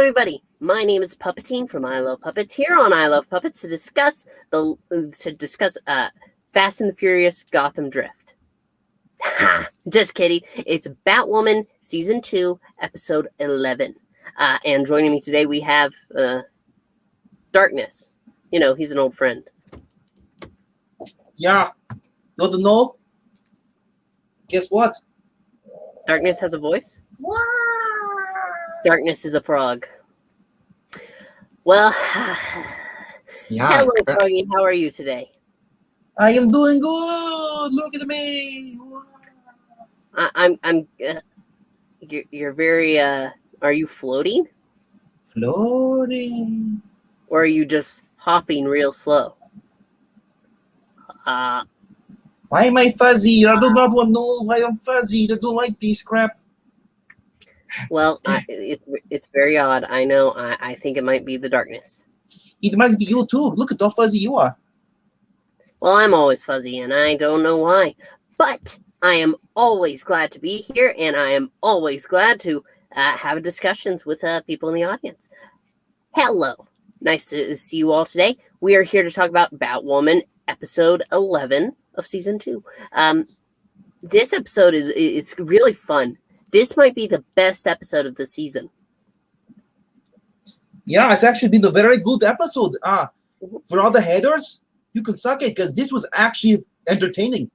everybody. My name is Puppetine from I Love Puppets. Here on I Love Puppets to discuss Fast and the Furious Gotham Drift. Ha! Just kidding. It's Batwoman Season 2, Episode 11. And joining me today we have Darkness. You know, he's an old friend. Yeah. You want to know? Guess what? Darkness has a voice? Wow. Darkness is a frog. Well, hello, Froggy. How are you today? I am doing good. Look at me. You're very. Are you floating? Floating. Or are you just hopping real slow? Why am I fuzzy? I do not want to know why I'm fuzzy. I don't like this crap. Well, it's very odd. I know. I think it might be the darkness. It might be you too. Look at how fuzzy you are. Well, I'm always fuzzy, and I don't know why. But I am always glad to be here, and I am always glad to have discussions with people in the audience. Hello. Nice to see you all today. We are here to talk about Batwoman, Episode 11 of Season 2. This episode it's really fun. This might be the best episode of the season. Yeah, it's actually been a very good episode. For all the haters, you can suck it because this was actually entertaining.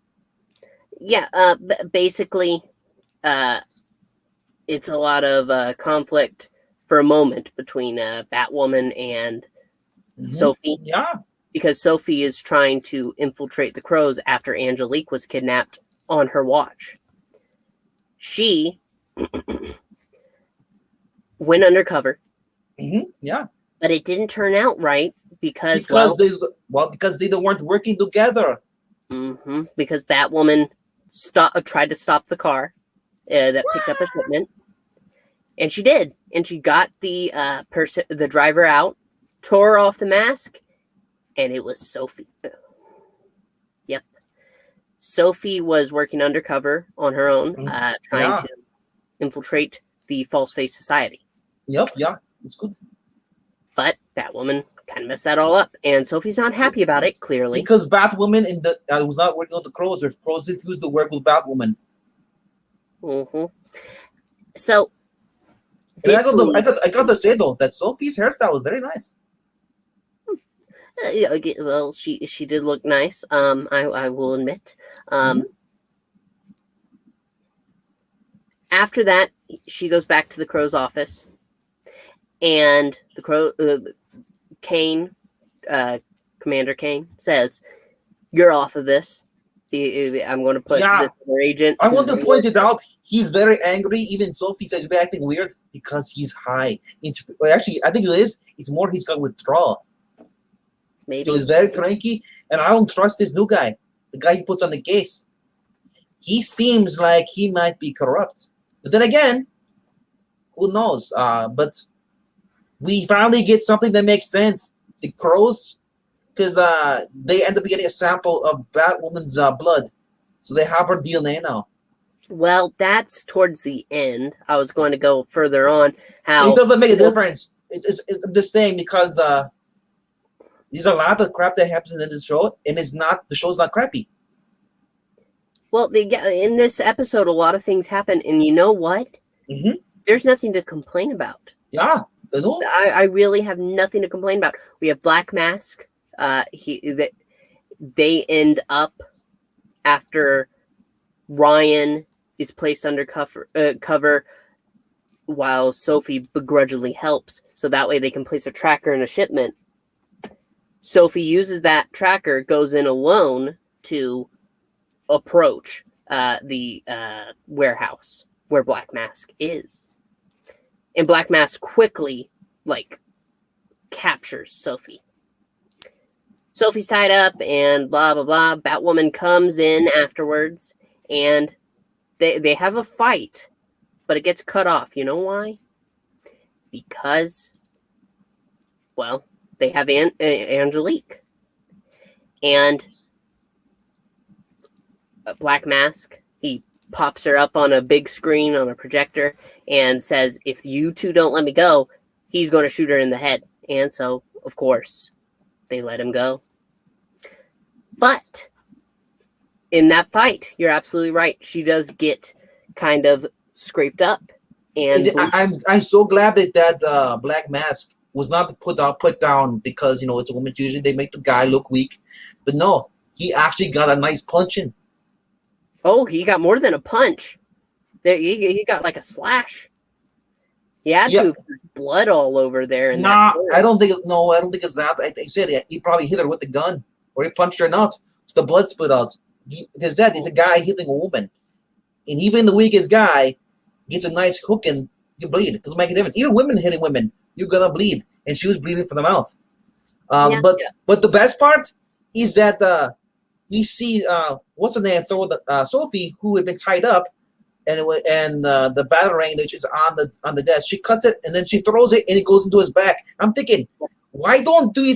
Yeah, basically, it's a lot of conflict for a moment between Batwoman and Sophie. Yeah. Because Sophie is trying to infiltrate the Crows after Angelique was kidnapped on her watch. She went undercover. Yeah. But it didn't turn out right because they weren't working together. Because Batwoman tried to stop the car that picked up a shipment, and she did, and she got the driver out, tore off the mask, and it was Sophie. Yep, Sophie was working undercover on her own, trying to infiltrate the False Face Society. Yep, yeah, it's good. But Batwoman kind of messed that all up, and Sophie's not happy about it, clearly. Because Batwoman was not working with the Crows. The Crows refused to work with Batwoman. So, I got to say, though, that Sophie's hairstyle was very nice. Well, she did look nice, I will admit. After that, she goes back to the Crow's office, and the Crow, Kane, Commander Kane, says, "You're off of this. I'm going to put this other agent." I want to point it out. He's very angry. Even Sophie says he's acting weird because he's high. Actually, I think it is. It's more he's got withdrawal. Maybe. So he's very cranky, and I don't trust this new guy. The guy he puts on the case. He seems like he might be corrupt. But then again, who knows? But we finally get something that makes sense. The Crows, because they end up getting a sample of Batwoman's blood. So they have her DNA now. Well, that's towards the end. I was going to go further on. How it doesn't make a difference. I'm just saying because there's a lot of crap that happens in the show, and the show's not crappy. Well, in this episode, a lot of things happen, and you know what? There's nothing to complain about. Yeah, I really have nothing to complain about. We have Black Mask. They end up after Ryan is placed under cover while Sophie begrudgingly helps, so that way they can place a tracker in a shipment. Sophie uses that tracker, goes in alone to approach the warehouse where Black Mask is. And Black Mask quickly, captures Sophie. Sophie's tied up and blah, blah, blah. Batwoman comes in afterwards, and they have a fight, but it gets cut off. You know why? Because, well, they have Angelique. And Black Mask, he pops her up on a big screen on a projector and says, if you two don't let me go, he's going to shoot her in the head. And so, of course, they let him go. But in that fight, you're absolutely right. She does get kind of scraped up. And I'm so glad that black mask was not put down because it's a woman. Usually they make the guy look weak, but no, he actually got a nice punch in. Oh, he got more than a punch. There, he got like a slash. He had to. There's blood all over there. Nah, I don't think. No, I don't think it's that. I said he probably hit her with the gun, or he punched her enough so the blood split out. Because it's a guy hitting a woman, and even the weakest guy gets a nice hook and you bleed. It doesn't make a difference. Even women hitting women, you're gonna bleed, and she was bleeding from the mouth. But the best part is that we see what's her name throw Sophie, who had been tied up, and the batarang which is on the desk. She cuts it and then she throws it and it goes into his back. I'm thinking, why don't they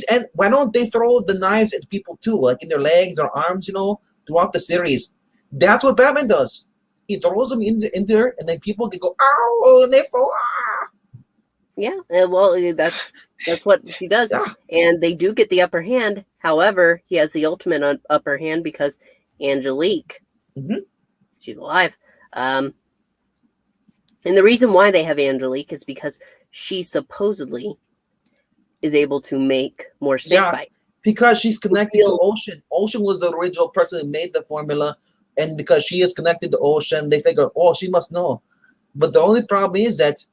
throw the knives at people too, like in their legs or arms, throughout the series? That's what Batman does. He throws them in there, and then people can go, ow, and they fall. Ah. Yeah, well, that's what he does. Yeah. And they do get the upper hand. However, he has the ultimate upper hand because Angelique, she's alive. And the reason why they have Angelique is because she supposedly is able to make more snake bite. Because she's connected to Ocean. Ocean was the original person who made the formula. And because she is connected to Ocean, they figure, she must know. But the only problem is that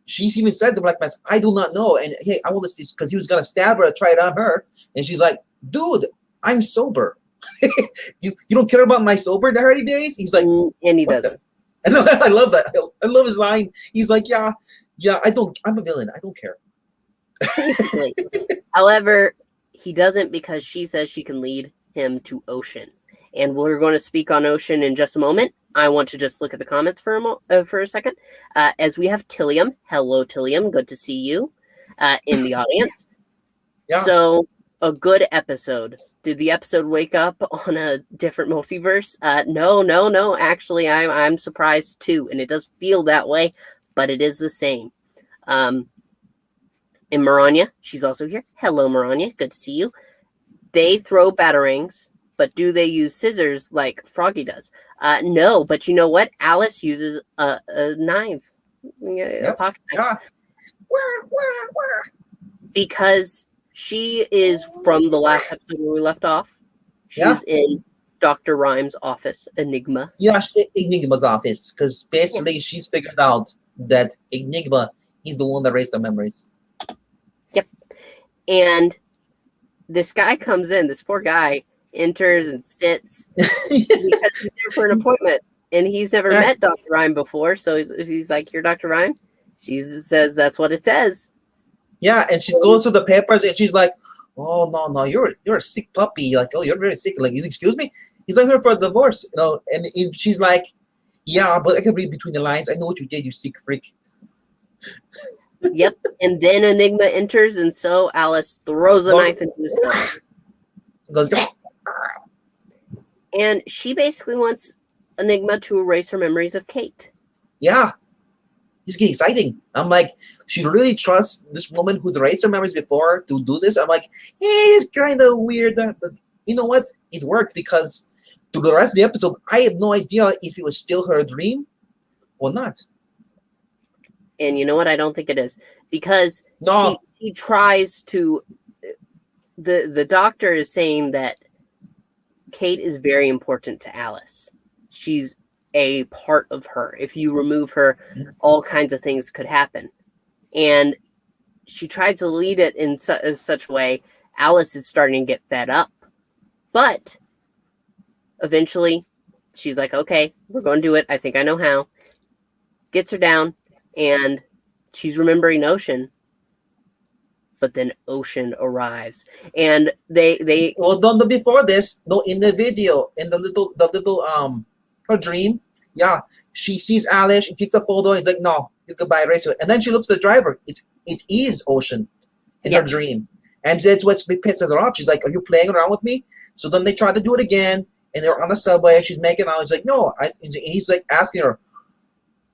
she even says to Black Mask, I do not know. And hey, I want to see, because he was going to stab her, try it on her. And she's like, dude, I'm sober. you don't care about my sober dirty days? He's like, and he doesn't. I love that. I love his line. He's like, yeah, I'm a villain. I don't care. However, he doesn't because she says she can lead him to Ocean. And we're going to speak on Ocean in just a moment. I want to just look at the comments for a second. As we have Tillium. Hello, Tillium. Good to see you in the audience. Yeah. So, a good episode. Did the episode wake up on a different multiverse? No. Actually, I'm surprised too. And it does feel that way, but it is the same. And Maranya, she's also here. Hello, Maranya. Good to see you. They throw batarangs. But do they use scissors like Froggy does? No, but you know what? Alice uses a knife. A pocket knife. Because she is from the last episode where we left off. She's in Dr. Rhymes' office, Enigma. Yeah, Enigma's office. Because basically she's figured out that Enigma is the one that erased the memories. Yep. And this guy comes in, this poor guy, enters and sits because he's there for an appointment and he's never met Dr. Rhyme before, so he's like, you're Dr. Rhyme? She says that's what it says. Yeah, and she goes to the papers and she's like, oh no, you're a sick puppy, like, oh, you're very sick, like, excuse me, he's like here for a divorce, and she's like, yeah, but I can read between the lines, I know what you did, you sick freak. Yep. And then Enigma enters, and so Alice throws a knife into his throat. Goes, and she basically wants Enigma to erase her memories of Kate. Yeah. It's getting exciting. I'm like, she really trusts this woman who's erased her memories before to do this. I'm like, hey, it's kind of weird. But you know what? It worked because through the rest of the episode, I had no idea if it was still her dream or not. And you know what? I don't think it is. Because she tries to... The doctor is saying that Kate is very important to Alice. She's a part of her. If you remove her, all kinds of things could happen. And she tries to lead it in such a way. Alice is starting to get fed up. But eventually, she's like, okay, we're going to do it. I think I know how. Gets her down, and she's remembering Ocean. But then Ocean arrives, and they done before this. No, in the video, in the little her dream, she sees Alice. She takes a photo. And he's like, no, you can buy a racer. And then she looks at the driver. It is Ocean in her dream, and that's what pisses her off. She's like, are you playing around with me? So then they try to do it again, and they're on the subway. And she's making out. He's like, no, and he's like asking her,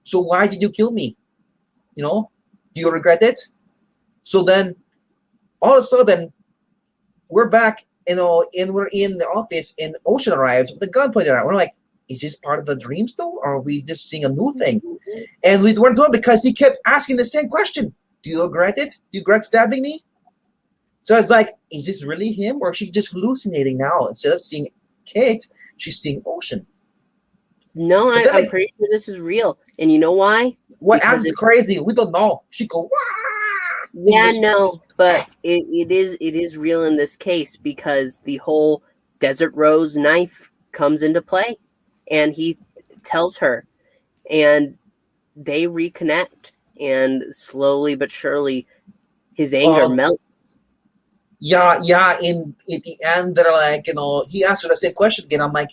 so why did you kill me? Do you regret it? So then, all of a sudden, we're back, and we're in the office, and Ocean arrives with the gun pointed out. We're like, is this part of the dream still, or are we just seeing a new thing? And we weren't doing it because he kept asking the same question. Do you regret it? Do you regret stabbing me? So it's like, is this really him, or is she just hallucinating now? Instead of seeing Kate, she's seeing Ocean. No, I'm pretty sure this is real. And you know why? What else is crazy? We don't know. She go, wah! Yeah, no, but it is real in this case because the whole Desert Rose knife comes into play, and he tells her, and they reconnect, and slowly but surely his anger melts. Yeah. In at the end, they're like, he asked her the same question again. I'm like,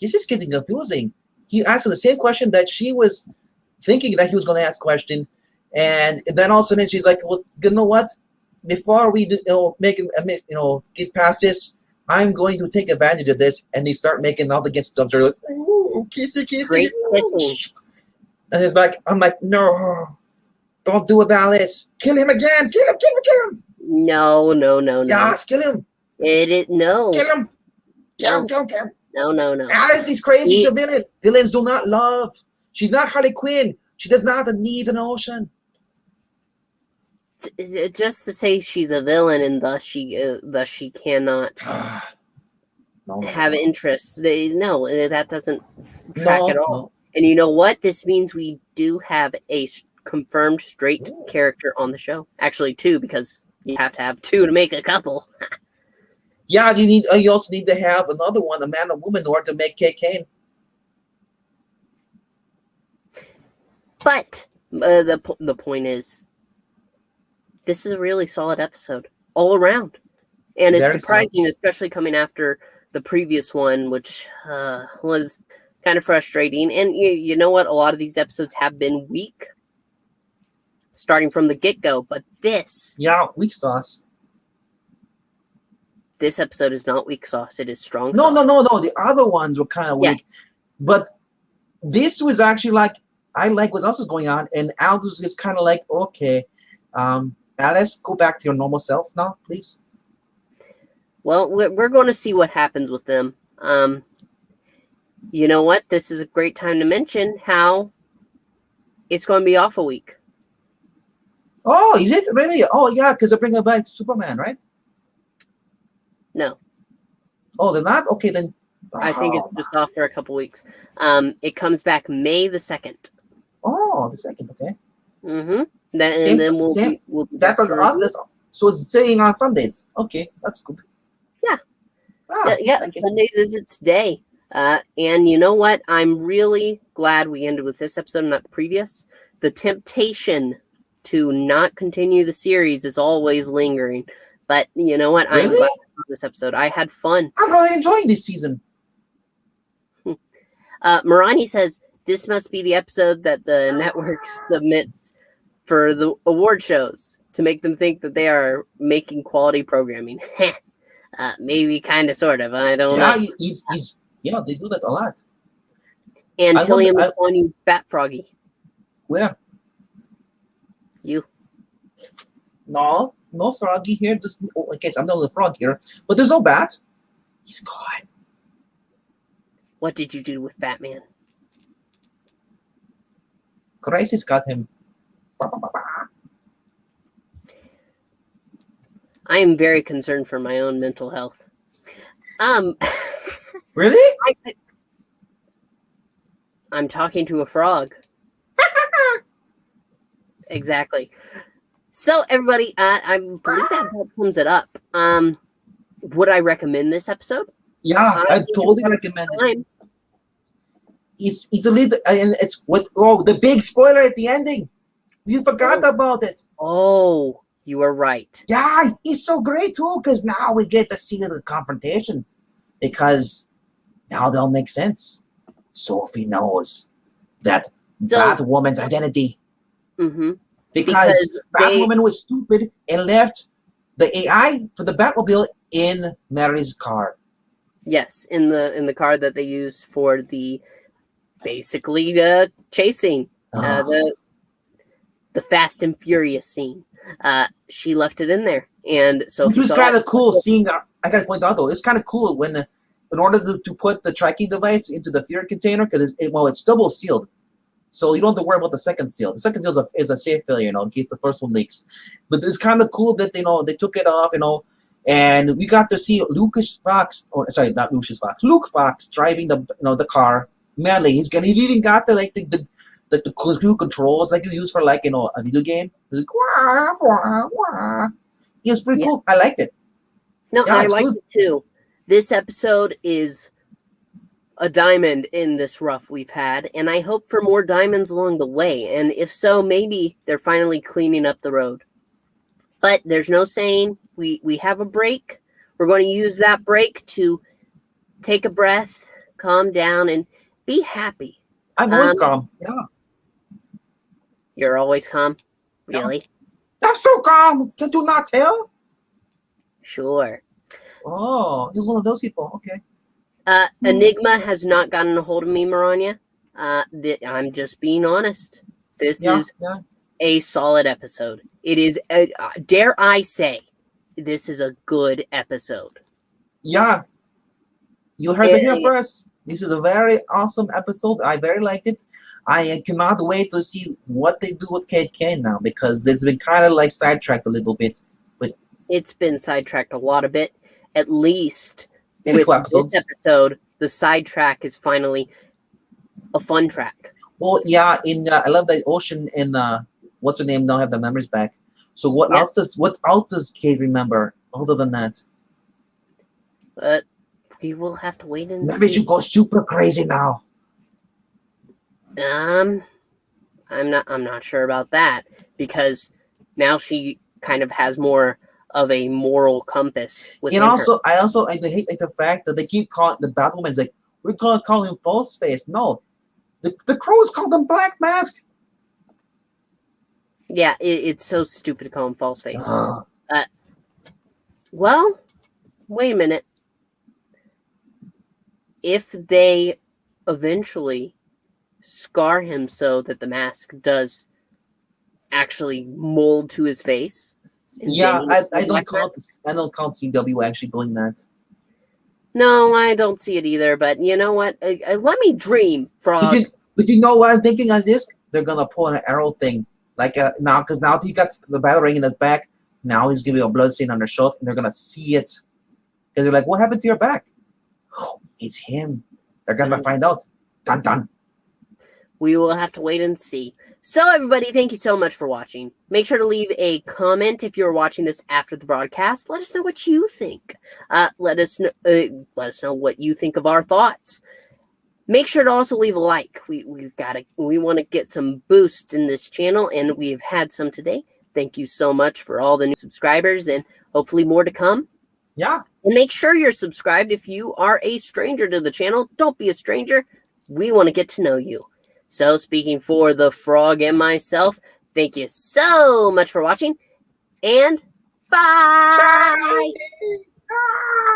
this is getting confusing. He asked her the same question that she was thinking that he was going to ask question, and then all of a sudden she's like, well, you know what? Before we get past this, I'm going to take advantage of this, and they start making all the good stuff. They're like, ooh, kissy. Great kissing. And it's like, I'm like, no, don't do it, Alice. Kill him again. Kill him. No. Yes, kill him. No. Kill him. Kill him. No. Alice is crazy. She's a villain. Villains do not love. She's not Harley Quinn. She does not need an Ocean. Just to say she's a villain and thus she cannot have interests. That doesn't track at all. No. And you know what? This means we do have a confirmed straight character on the show. Actually, two, because you have to have two to make a couple. Yeah, you also need to have another one, a man and woman, in order to make Kate Kane. But the point is, this is a really solid episode all around, and it's surprising, especially coming after the previous one, which was kind of frustrating. And you know what? A lot of these episodes have been weak, starting from the get-go. But this, weak sauce. This episode is not weak sauce. It is strong sauce. No. The other ones were kind of weak, but this was actually like, I like what else is going on, and Alice was just kind of like, okay, Alice, go back to your normal self now, please. Well, we're going to see what happens with them. You know what? This is a great time to mention how it's going to be off a week. Oh, is it really? Oh, yeah, because they're bringing back Superman, right? No. Oh, they're not? Okay, then. I think it's just off for a couple weeks. It comes back May the 2nd. Oh, the 2nd, okay. Mm-hmm. And then we'll be that's on us. So it's saying on Sundays. Okay, that's good. Yeah. Sundays is its day. And you know what? I'm really glad we ended with this episode, not the previous. The temptation to not continue the series is always lingering. But you know what? Really? I'm glad about this episode. I had fun. I'm really enjoying this season. Marani says, this must be the episode that the network submits for the award shows to make them think that they are making quality programming. Maybe, kind of, sort of. I don't know. Yeah, they do that a lot. And Tillian was calling you Bat Froggy. Where? You. No Froggy here. Just, okay, I'm the only frog here, but there's no bat. He's gone. What did you do with Batman? Crisis got him. I am very concerned for my own mental health. Really? I'm talking to a frog. Exactly. So, everybody, I believe that sums it up. Would I recommend this episode? Yeah, I totally recommend it. It's a little, and it's the big spoiler at the ending. You forgot about it. Oh, you are right. Yeah, it's so great too, because now we get to see the confrontation. Because now they'll make sense. Sophie knows that Batwoman's identity. Mm-hmm. Because Batwoman was stupid and left the AI for the Batmobile in Mary's car. Yes, in the car that they used for the basically chasing the the Fast and Furious scene. She left it in there, and so Which was kind of cool seeing. I gotta point out though, it's kind of cool when, in order to put the tracking device into the fear container, because it's double sealed, so you don't have to worry about the second seal. The second seal is a safe failure, in case the first one leaks. But it's kind of cool that they took it off, and we got to see Luke Fox driving the car. Manly, he's even got the clue controls like you use for a video game. He's like, wah, wah, wah. It was pretty cool. I liked it. No, yeah, I liked it too. This episode is a diamond in this rough we've had, and I hope for more diamonds along the way. And if so, maybe they're finally cleaning up the road. But there's no saying we have a break. We're going to use that break to take a breath, calm down, and be happy. I'm always calm. Yeah. You're always calm? Really? I'm so calm. Can you not tell? Sure. Oh, you're one of those people. Okay. Enigma has not gotten a hold of me, Maranya. I'm just being honest. This is a solid episode. It is, dare I say, this is a good episode. Yeah. You heard it here first. This is a very awesome episode. I very liked it. I cannot wait to see what they do with Kate Kane now, because it's been kind of sidetracked a little bit. But it's been sidetracked a lot of it. At least with this episode, the sidetrack is finally a fun track. Well, yeah. I love that Ocean and what's her name now have the memories back. So what else does Kate remember other than that? But we will have to wait and see. Maybe she goes super crazy now. I'm not sure about that, because now she kind of has more of a moral compass within her. I hate the fact that they keep calling the Batwoman's like, we're gonna call him False Face. No, the Crows called him Black Mask. Yeah, it's so stupid to call him False Face. Well, wait a minute. If they eventually scar him so that the mask does actually mold to his face. Yeah, I don't count CW actually doing that. No, I don't see it either. But you know what? Let me dream, Frog. But you know what I'm thinking on this? They're gonna pull an arrow thing, now he got the battle ring in his back. Now he's giving a blood stain on her shirt, and they're gonna see it because they're like, "What happened to your back?" Oh, it's him. They're gonna find out. Dun dun. We will have to wait and see. So, everybody, thank you so much for watching. Make sure to leave a comment if you're watching this after the broadcast. Let us know what you think. Let us know what you think of our thoughts. Make sure to also leave a like. We want to get some boosts in this channel, and we've had some today. Thank you so much for all the new subscribers, and hopefully more to come. Yeah. And make sure you're subscribed. If you are a stranger to the channel, don't be a stranger. We want to get to know you. So, speaking for the Frog and myself, thank you so much for watching, and bye! Bye.